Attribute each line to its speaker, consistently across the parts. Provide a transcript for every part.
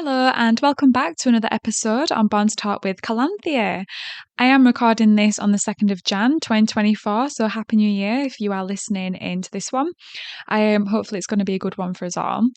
Speaker 1: Hello, and welcome back to another episode on Born to Talk with Callanthea. I am recording this on the 2nd of Jan 2024, so Happy New Year if you are listening into this one. Hopefully it's going to be a good one for us all.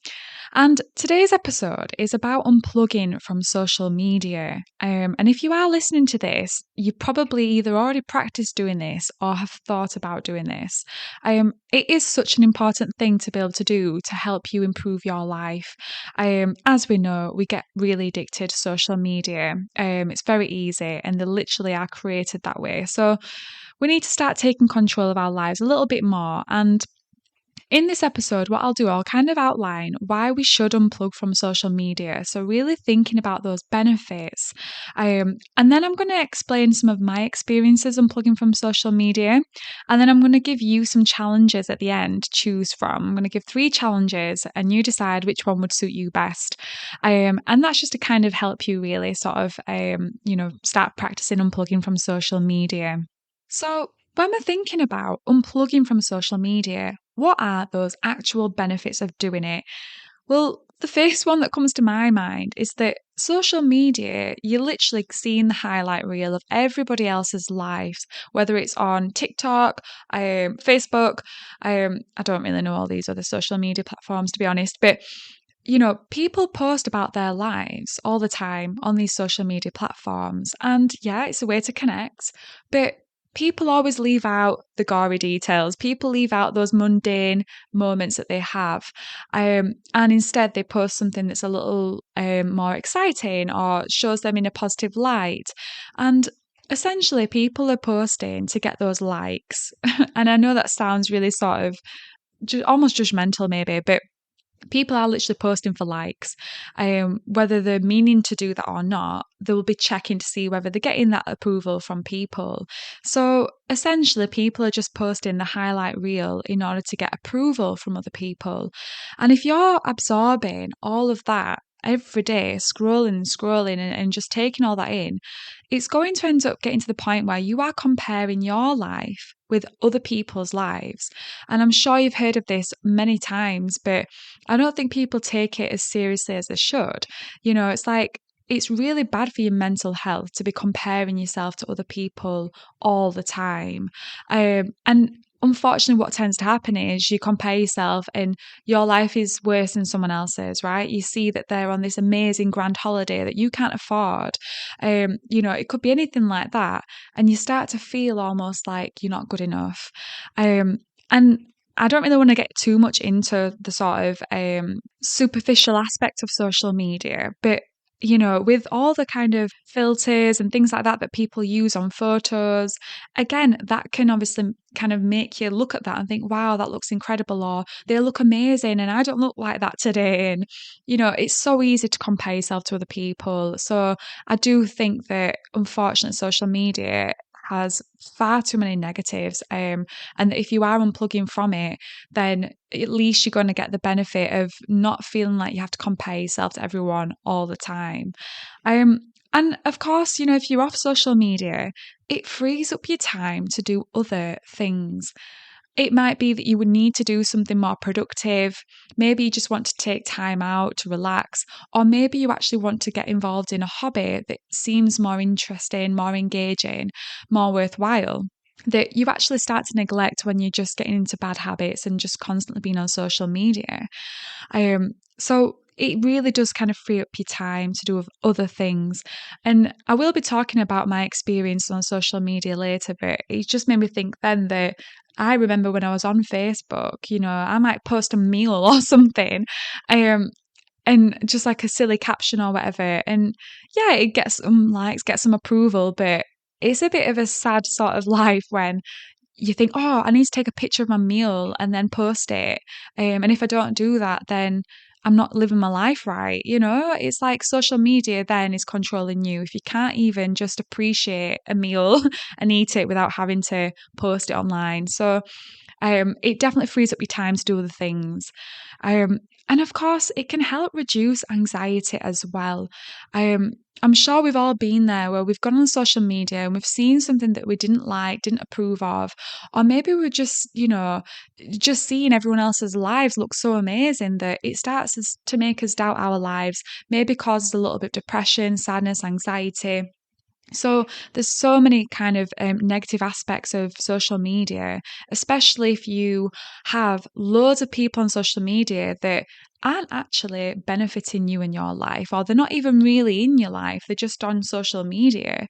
Speaker 1: And today's episode is about unplugging from social media. And if you are listening to this, you probably either already practiced doing this or have thought about doing this. It is such an important thing to be able to do to help you improve your life. As we know, we get really addicted to social media. It's very easy and they literally are created that way. So we need to start taking control of our lives a little bit more. And in this episode, what I'll kind of outline why we should unplug from social media. So, really thinking about those benefits. And then I'm going to explain some of my experiences unplugging from social media. And then I'm going to give you some challenges at the end to choose from. I'm going to give 3 challenges and you decide which one would suit you best. And that's just to kind of help you really sort of, start practicing unplugging from social media. So, when we're thinking about unplugging from social media, what are those actual benefits of doing it? Well, the first one that comes to my mind is that social media, you're literally seeing the highlight reel of everybody else's lives, whether it's on TikTok, Facebook. I don't really know all these other social media platforms, to be honest, but people post about their lives all the time on these social media platforms. And yeah, it's a way to connect, but people always leave out the gory details. People leave out those mundane moments that they have. And instead, they post something that's a little more exciting or shows them in a positive light. And essentially, people are posting to get those likes. And I know that sounds really sort of almost judgmental, maybe, but people are literally posting for likes. Whether they're meaning to do that or not, they will be checking to see whether they're getting that approval from people. So essentially, people are just posting the highlight reel in order to get approval from other people. And if you're absorbing all of that every day, scrolling and just taking all that in, it's going to end up getting to the point where you are comparing your life with other people's lives. And I'm sure you've heard of this many times, but I don't think people take it as seriously as they should. It's like, it's really bad for your mental health to be comparing yourself to other people all the time. And unfortunately, what tends to happen is you compare yourself and your life is worse than someone else's, right? You see that they're on this amazing grand holiday that you can't afford. It could be anything like that. And you start to feel almost like you're not good enough. And I don't really want to get too much into the sort of superficial aspect of social media, but with all the kind of filters and things like that that people use on photos, again, that can obviously kind of make you look at that and think, wow, that looks incredible, or they look amazing and I don't look like that today. And, it's so easy to compare yourself to other people. So I do think that, unfortunately, social media has far too many negatives. And if you are unplugging from it, then at least you're going to get the benefit of not feeling like you have to compare yourself to everyone all the time. And of course, if you're off social media, it frees up your time to do other things. It might be that you would need to do something more productive. Maybe you just want to take time out to relax, or maybe you actually want to get involved in a hobby that seems more interesting, more engaging, more worthwhile, that you actually start to neglect when you're just getting into bad habits and just constantly being on social media. So it really does kind of free up your time to do other things. And I will be talking about my experience on social media later, but it just made me think then that I remember when I was on Facebook, I might post a meal or something. And just like a silly caption or whatever. And yeah, it gets some likes, gets some approval, but it's a bit of a sad sort of life when you think, oh, I need to take a picture of my meal and then post it. And if I don't do that, then I'm not living my life right. It's like social media then is controlling you. If you can't even just appreciate a meal and eat it without having to post it online. So it definitely frees up your time to do other things. And of course, it can help reduce anxiety as well. I'm sure we've all been there where we've gone on social media and we've seen something that we didn't like, didn't approve of, or maybe we're just, just seeing everyone else's lives look so amazing that it starts to make us doubt our lives, maybe causes a little bit of depression, sadness, anxiety. So there's so many kind of negative aspects of social media, especially if you have loads of people on social media that aren't actually benefiting you in your life, or they're not even really in your life. They're just on social media.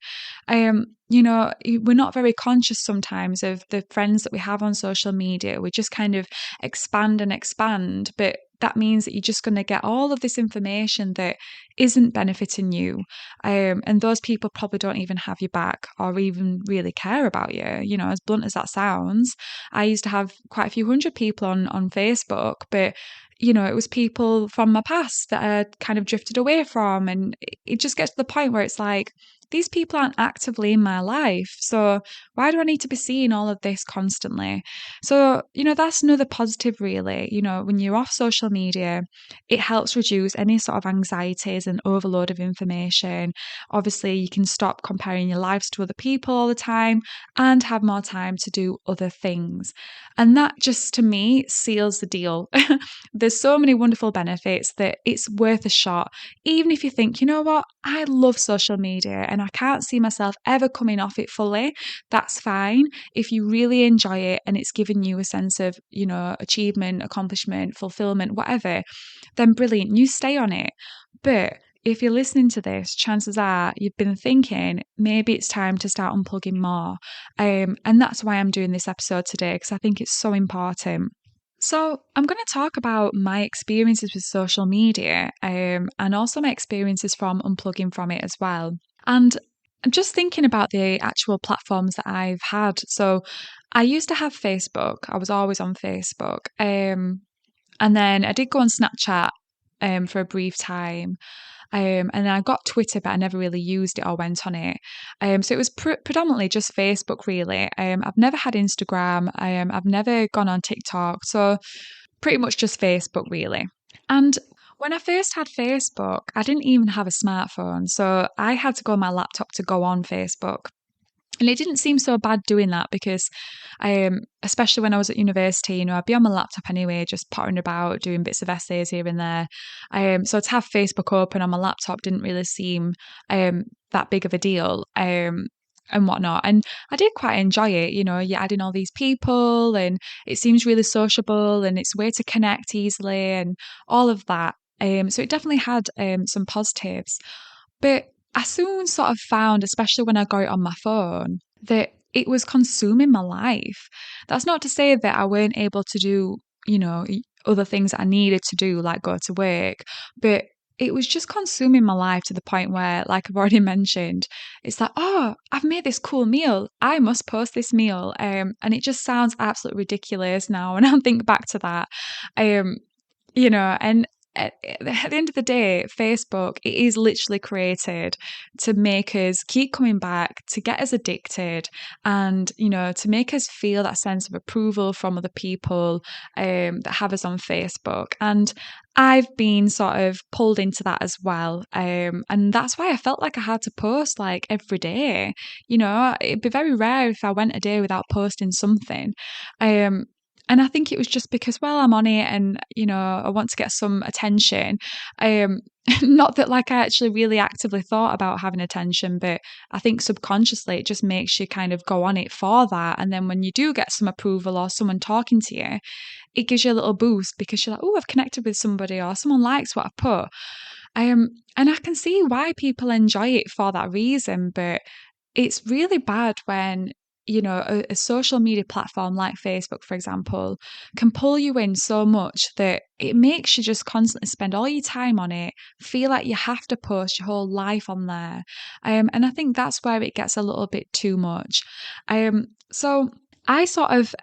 Speaker 1: We're not very conscious sometimes of the friends that we have on social media. We just kind of expand and expand, but that means that you're just going to get all of this information that isn't benefiting you. And those people probably don't even have your back or even really care about you. As blunt as that sounds, I used to have quite a few hundred people on Facebook, but it was people from my past that I kind of drifted away from. And it just gets to the point where it's like, these people aren't actively in my life. So why do I need to be seeing all of this constantly? So, that's another positive, really. When you're off social media, it helps reduce any sort of anxieties and overload of information. Obviously, you can stop comparing your lives to other people all the time and have more time to do other things. And that just, to me, seals the deal. There's so many wonderful benefits that it's worth a shot. Even if you think, you know what, I love social media and I can't see myself ever coming off it fully, that's fine. If you really enjoy it and it's given you a sense of, achievement, accomplishment, fulfillment, whatever, then brilliant, you stay on it. But if you're listening to this, chances are you've been thinking maybe it's time to start unplugging more. And that's why I'm doing this episode today, because I think it's so important. So, I'm going to talk about my experiences with social media and also my experiences from unplugging from it as well. And I'm just thinking about the actual platforms that I've had. So, I used to have Facebook, I was always on Facebook. And then I did go on Snapchat for a brief time. And then I got Twitter, but I never really used it or went on it. So it was predominantly just Facebook, really. I've never had Instagram. I've never gone on TikTok. So pretty much just Facebook, really. And when I first had Facebook, I didn't even have a smartphone. So I had to go on my laptop to go on Facebook. And it didn't seem so bad doing that because, especially when I was at university, I'd be on my laptop anyway, just pottering about, doing bits of essays here and there. So to have Facebook open on my laptop didn't really seem that big of a deal. And whatnot. And I did quite enjoy it. You're adding all these people and it seems really sociable and it's a way to connect easily and all of that. So it definitely had some positives. But I soon sort of found, especially when I got it on my phone, that it was consuming my life. That's not to say that I weren't able to do, other things that I needed to do, like go to work, but it was just consuming my life to the point where, like I've already mentioned, it's like, oh, I've made this cool meal. I must post this meal. And it just sounds absolutely ridiculous now when I think back to that. And at the end of the day, Facebook, it is literally created to make us keep coming back, to get us addicted, and, to make us feel that sense of approval from other people that have us on Facebook. And I've been sort of pulled into that as well. And that's why I felt like I had to post like every day. It'd be very rare if I went a day without posting something. And I think it was just because, well, I'm on it and, I want to get some attention. Not that like I actually really actively thought about having attention, but I think subconsciously it just makes you kind of go on it for that. And then when you do get some approval or someone talking to you, it gives you a little boost because you're like, oh, I've connected with somebody or someone likes what I've put. And I can see why people enjoy it for that reason, but it's really bad when a social media platform like Facebook, for example, can pull you in so much that it makes you just constantly spend all your time on it, feel like you have to post your whole life on there. And I think that's where it gets a little bit too much. So I sort of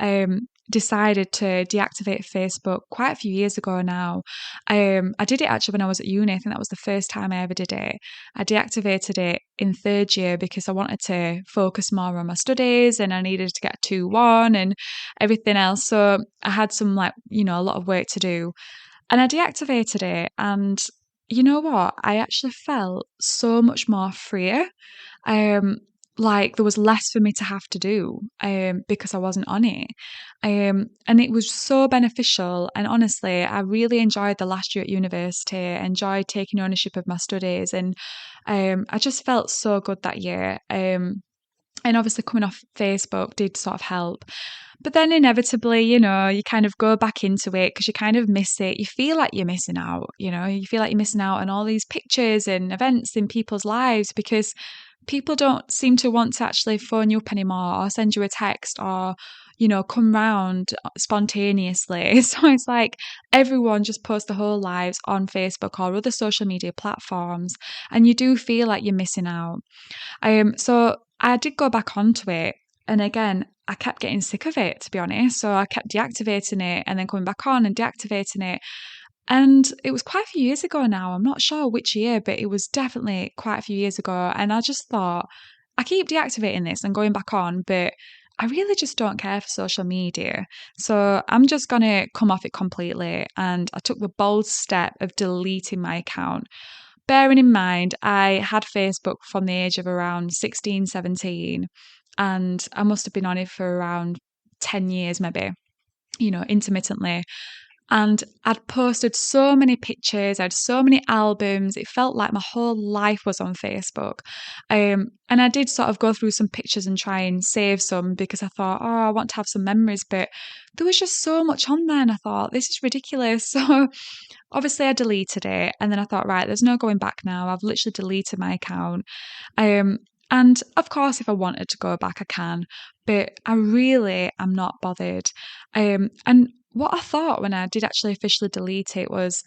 Speaker 1: decided to deactivate Facebook quite a few years ago now. I did it actually when I was at uni. I think that was the first time I ever did it. I deactivated it in third year because I wanted to focus more on my studies and I needed to get 2-1 and everything else. So I had some a lot of work to do. And I deactivated it, and you know what? I actually felt so much more freer. Um, like there was less for me to have to do because I wasn't on it. And it was so beneficial. And honestly, I really enjoyed the last year at university, enjoyed taking ownership of my studies, and I just felt so good that year. And obviously, coming off Facebook did sort of help. But then inevitably, you kind of go back into it because you kind of miss it. You feel like you're missing out, you feel like you're missing out on all these pictures and events in people's lives because people don't seem to want to actually phone you up anymore or send you a text or, come round spontaneously. So it's like everyone just posts their whole lives on Facebook or other social media platforms, and you do feel like you're missing out. So I did go back onto it, and again, I kept getting sick of it, to be honest. So I kept deactivating it and then coming back on and deactivating it. And it was quite a few years ago now. I'm not sure which year, but it was definitely quite a few years ago. And I just thought, I keep deactivating this and going back on, but I really just don't care for social media. So I'm just going to come off it completely. And I took the bold step of deleting my account. Bearing in mind, I had Facebook from the age of around 16, 17, and I must have been on it for around 10 years, maybe, intermittently. And I'd posted so many pictures, I had so many albums. It felt like my whole life was on Facebook. And I did sort of go through some pictures and try and save some because I thought, oh, I want to have some memories. But there was just so much on there. And I thought, this is ridiculous. So obviously I deleted it. And then I thought, right, there's no going back now. I've literally deleted my account. Um, and of course, if I wanted to go back, I can. But I really am not bothered. And what I thought when I did actually officially delete it was,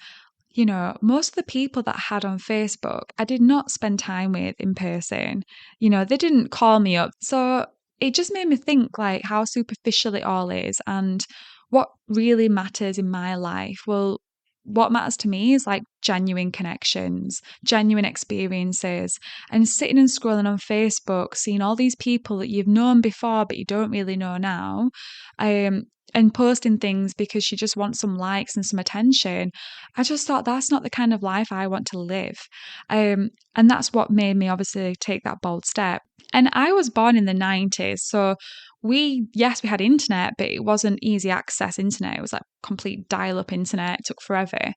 Speaker 1: most of the people that I had on Facebook, I did not spend time with in person. They didn't call me up. So it just made me think like how superficial it all is and what really matters in my life. Well, what matters to me is like genuine connections, genuine experiences, and sitting and scrolling on Facebook, seeing all these people that you've known before but you don't really know now, um, and posting things because you just want some likes and some attention. I just thought that's not the kind of life I want to live. And that's what made me obviously take that bold step. And I was born in the 90s. So yes, we had internet, but it wasn't easy access internet. It was like complete dial up internet. It took forever.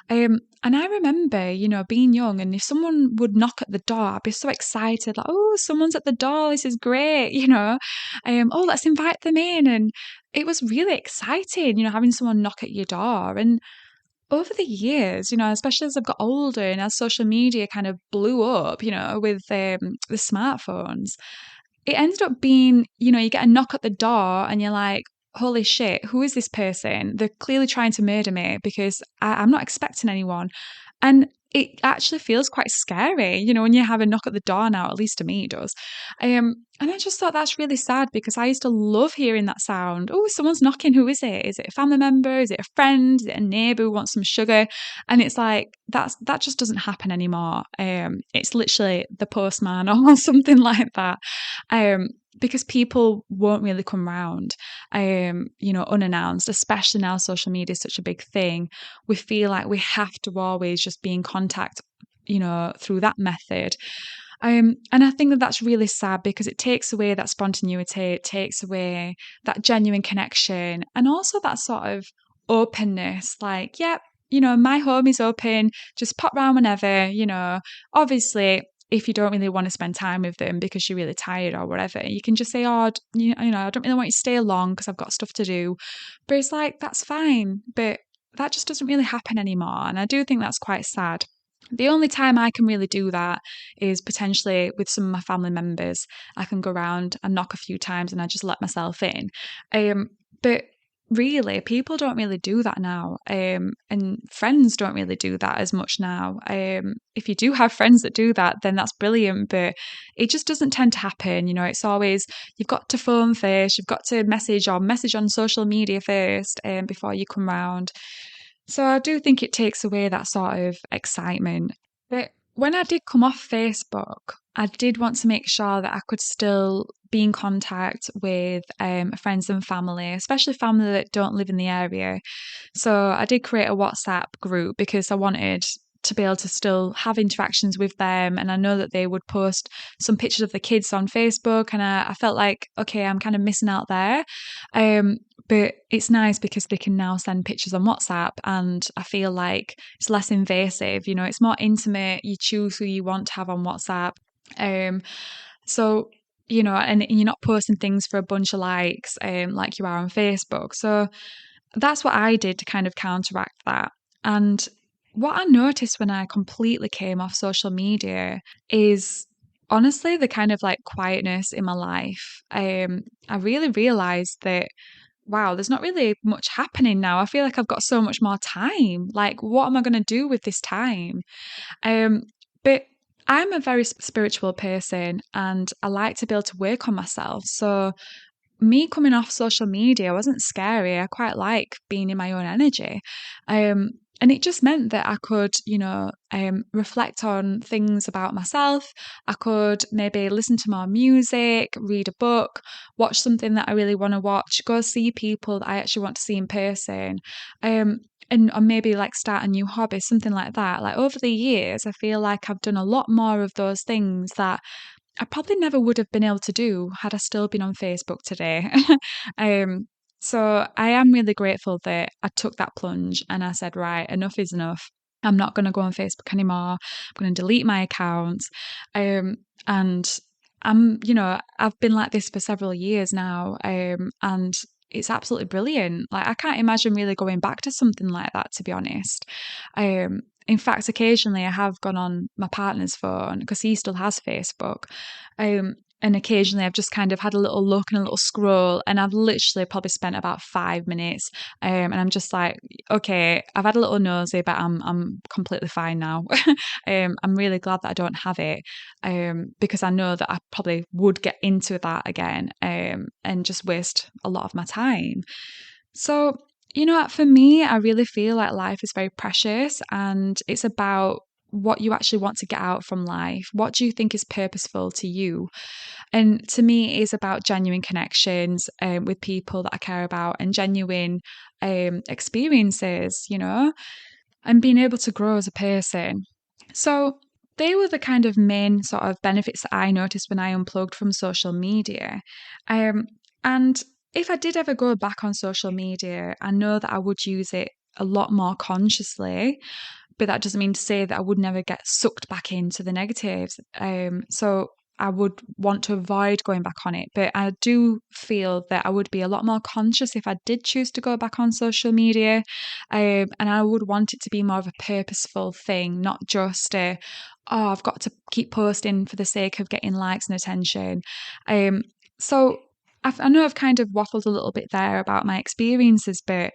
Speaker 1: And I remember, being young, and if someone would knock at the door, I'd be so excited, like, oh, someone's at the door. This is great, oh, let's invite them in. And it was really exciting, having someone knock at your door. And over the years, especially as I've got older and as social media kind of blew up, with the smartphones, it ended up being, you get a knock at the door and you're like, holy shit, who is this person? They're clearly trying to murder me because I'm not expecting anyone. And it actually feels quite scary, when you have a knock at the door now, at least to me it does. And I just thought that's really sad because I used to love hearing that sound. Oh, someone's knocking. Who is it? Is it a family member? Is it a friend? Is it a neighbour who wants some sugar? And it's like, that just doesn't happen anymore. It's literally the postman or something like that. Because people won't really come round, unannounced, especially now social media is such a big thing. We feel like we have to always just be in contact, through that method. And I think that that's really sad because it takes away that spontaneity, it takes away that genuine connection, and also that sort of openness. Like, yeah, my home is open, just pop round whenever, obviously if you don't really want to spend time with them because you're really tired or whatever, you can just say, oh, I don't really want you to stay long because I've got stuff to do. But it's like, that's fine. But that just doesn't really happen anymore. And I do think that's quite sad. The only time I can really do that is potentially with some of my family members. I can go around and knock a few times and I just let myself in. But really, people don't really do that now. And friends don't really do that as much now. If you do have friends that do that, then that's brilliant. But it just doesn't tend to happen. It's always, you've got to phone first, you've got to message on social media first before you come round. So I do think it takes away that sort of excitement. But when I did come off Facebook, I did want to make sure that I could still be in contact with friends and family, especially family that don't live in the area. So I did create a WhatsApp group because I wanted to be able to still have interactions with them. And I know that they would post some pictures of the kids on Facebook, and I felt like, okay, I'm kind of missing out there. But it's nice because they can now send pictures on WhatsApp, and I feel like it's less invasive. It's more intimate. You choose who you want to have on WhatsApp. So and you're not posting things for a bunch of likes, like you are on Facebook. So that's what I did to kind of counteract that. And what I noticed when I completely came off social media is honestly the kind of like quietness in my life. I really realized that, wow, there's not really much happening now. I feel like I've got so much more time. Like, what am I going to do with this time? But I'm a very spiritual person, and I like to be able to work on myself. So me coming off social media wasn't scary. I quite like being in my own energy. And it just meant that I could, reflect on things about myself. I could maybe listen to more music, read a book, watch something that I really want to watch, go see people that I actually want to see in person. And or maybe like start a new hobby, something like that. Like over the years, I feel like I've done a lot more of those things that I probably never would have been able to do had I still been on Facebook today. um, so I am really grateful that I took that plunge and I said, right, enough is enough. I'm not going to go on Facebook anymore. I'm going to delete my account. And I've been like this for several years now. And it's absolutely brilliant. Like, I can't imagine really going back to something like that, to be honest. In fact, occasionally I have gone on my partner's phone because he still has Facebook. And occasionally I've just kind of had a little look and a little scroll, and I've literally probably spent about 5 minutes. And I'm just like, okay, I've had a little nosy, but I'm completely fine now. I'm really glad that I don't have it, because I know that I probably would get into that again, and just waste a lot of my time. So, for me, I really feel like life is very precious, and it's about what you actually want to get out from life. What do you think is purposeful to you? And to me, it is about genuine connections with people that I care about, and genuine experiences, and being able to grow as a person. So, they were the kind of main sort of benefits that I noticed when I unplugged from social media. And if I did ever go back on social media, I know that I would use it a lot more consciously, but that doesn't mean to say that I would never get sucked back into the negatives. So I would want to avoid going back on it. But I do feel that I would be a lot more conscious if I did choose to go back on social media. And I would want it to be more of a purposeful thing, not just I've got to keep posting for the sake of getting likes and attention. So I know I've kind of waffled a little bit there about my experiences, but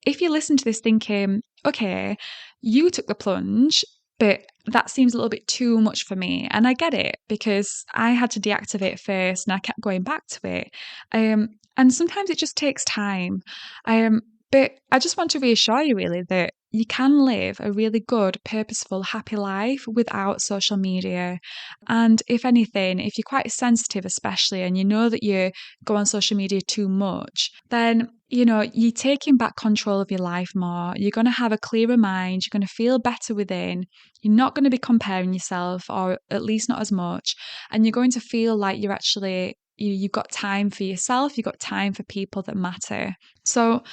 Speaker 1: if you listen to this thinking, okay, you took the plunge, but that seems a little bit too much for me. And I get it because I had to deactivate first and I kept going back to it. And sometimes it just takes time. But I just want to reassure you really that you can live a really good, purposeful, happy life without social media. And if anything, if you're quite sensitive, especially, and you know that you go on social media too much, then you're taking back control of your life more. You're going to have a clearer mind. You're going to feel better within. You're not going to be comparing yourself, or at least not as much. And you're going to feel like you're actually, you've got time for yourself. You've got time for people that matter. So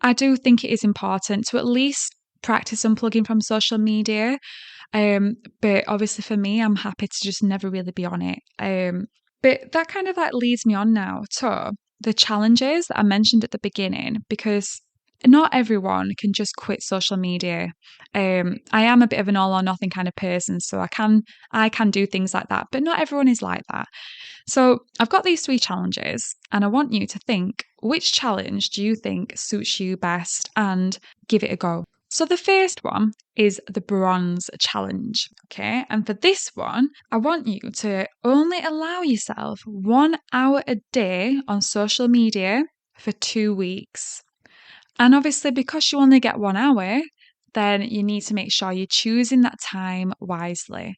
Speaker 1: I do think it is important to at least practice unplugging from social media. But obviously for me, I'm happy to just never really be on it. But that kind of like leads me on now to the challenges that I mentioned at the beginning, because not everyone can just quit social media. I am a bit of an all or nothing kind of person, so I can do things like that, but not everyone is like that. So I've got these 3 challenges, and I want you to think, which challenge do you think suits you best, and give it a go. So the first one is the bronze challenge. Okay. And for this one, I want you to only allow yourself 1 hour a day on social media for 2 weeks. And obviously, because you only get 1 hour, then you need to make sure you're choosing that time wisely.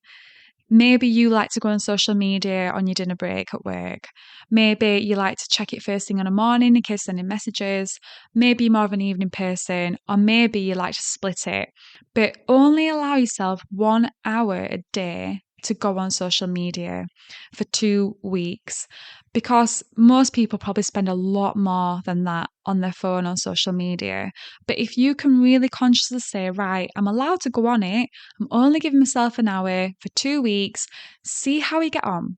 Speaker 1: Maybe you like to go on social media on your dinner break at work. Maybe you like to check it first thing in the morning in case sending messages. Maybe you're more of an evening person, or maybe you like to split it. But only allow yourself 1 hour a day to go on social media for 2 weeks, because most people probably spend a lot more than that on their phone on social media. But if you can really consciously say, right, I'm allowed to go on it, I'm only giving myself an hour for 2 weeks, see how you get on.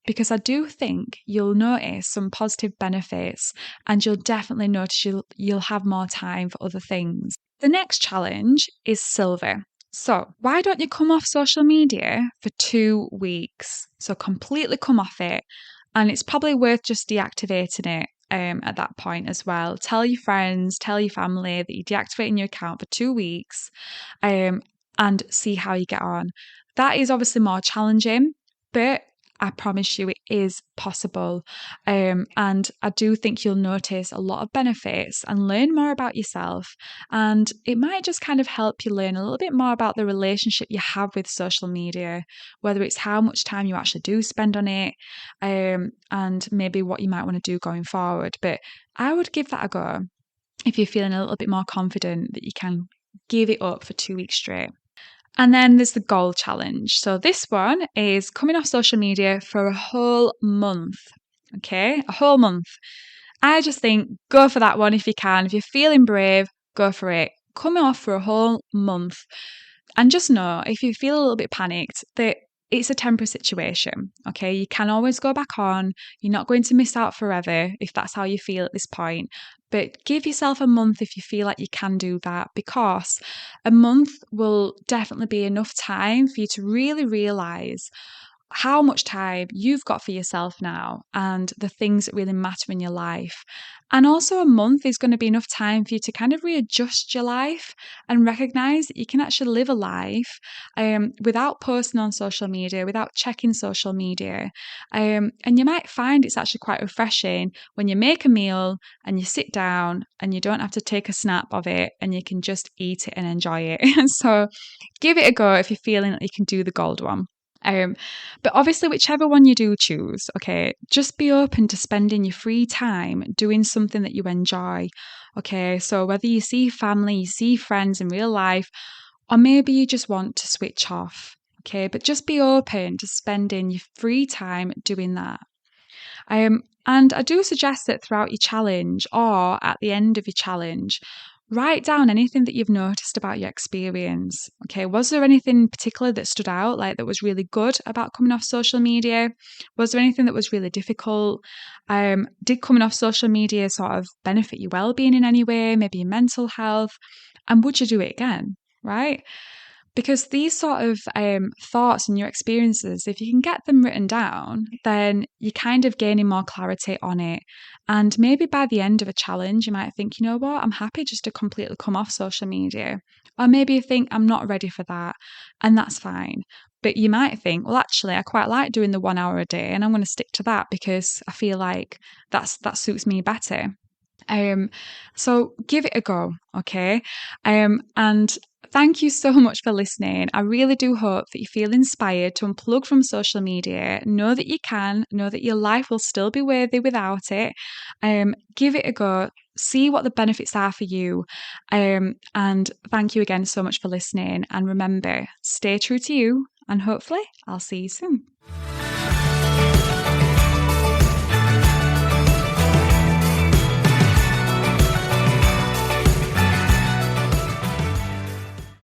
Speaker 1: Because I do think you'll notice some positive benefits, and you'll definitely notice you'll have more time for other things. The next challenge is silver. So, why don't you come off social media for 2 weeks? So, completely come off it. And it's probably worth just deactivating it at that point as well. Tell your friends, tell your family that you're deactivating your account for 2 weeks, um, and see how you get on. That is obviously more challenging, but I promise you it is possible. And I do think you'll notice a lot of benefits and learn more about yourself. And it might just kind of help you learn a little bit more about the relationship you have with social media, whether it's how much time you actually do spend on it, and maybe what you might want to do going forward. But I would give that a go if you're feeling a little bit more confident that you can give it up for 2 weeks straight. And then there's the goal challenge. So this one is coming off social media for a whole month. Okay, a whole month. I just think go for that one if you can. If you're feeling brave, go for it. Come off for a whole month. And just know, if you feel a little bit panicked, that it's a temporary situation. Okay, you can always go back on. You're not going to miss out forever if that's how you feel at this point. But give yourself a month if you feel like you can do that, because a month will definitely be enough time for you to really realize how much time you've got for yourself now and the things that really matter in your life. And also, a month is going to be enough time for you to kind of readjust your life and recognize that you can actually live a life without posting on social media, without checking social media. And you might find it's actually quite refreshing when you make a meal and you sit down and you don't have to take a snap of it and you can just eat it and enjoy it. And so give it a go if you're feeling that you can do the gold one. But obviously, whichever one you do choose, okay, just be open to spending your free time doing something that you enjoy. Okay, so whether you see family, you see friends in real life, or maybe you just want to switch off. Okay, but just be open to spending your free time doing that. And I do suggest that throughout your challenge or at the end of your challenge, write down anything that you've noticed about your experience. Okay, was there anything particular that stood out, like that was really good about coming off social media? Was there anything that was really difficult? Did coming off social media sort of benefit your well-being in any way, maybe your mental health? And would you do it again? Right? Because these sort of thoughts and your experiences, if you can get them written down, then you're kind of gaining more clarity on it. And maybe by the end of a challenge, you might think, you know what, I'm happy just to completely come off social media. Or maybe you think, I'm not ready for that. And that's fine. But you might think, well, actually, I quite like doing the 1 hour a day and I'm going to stick to that because I feel like that suits me better. So give it a go, okay? And thank you so much for listening. I really do hope that you feel inspired to unplug from social media. Know that you can, know that your life will still be worthy without it. Give it a go. See what the benefits are for you. And thank you again so much for listening. And remember, stay true to you. And hopefully, I'll see you soon.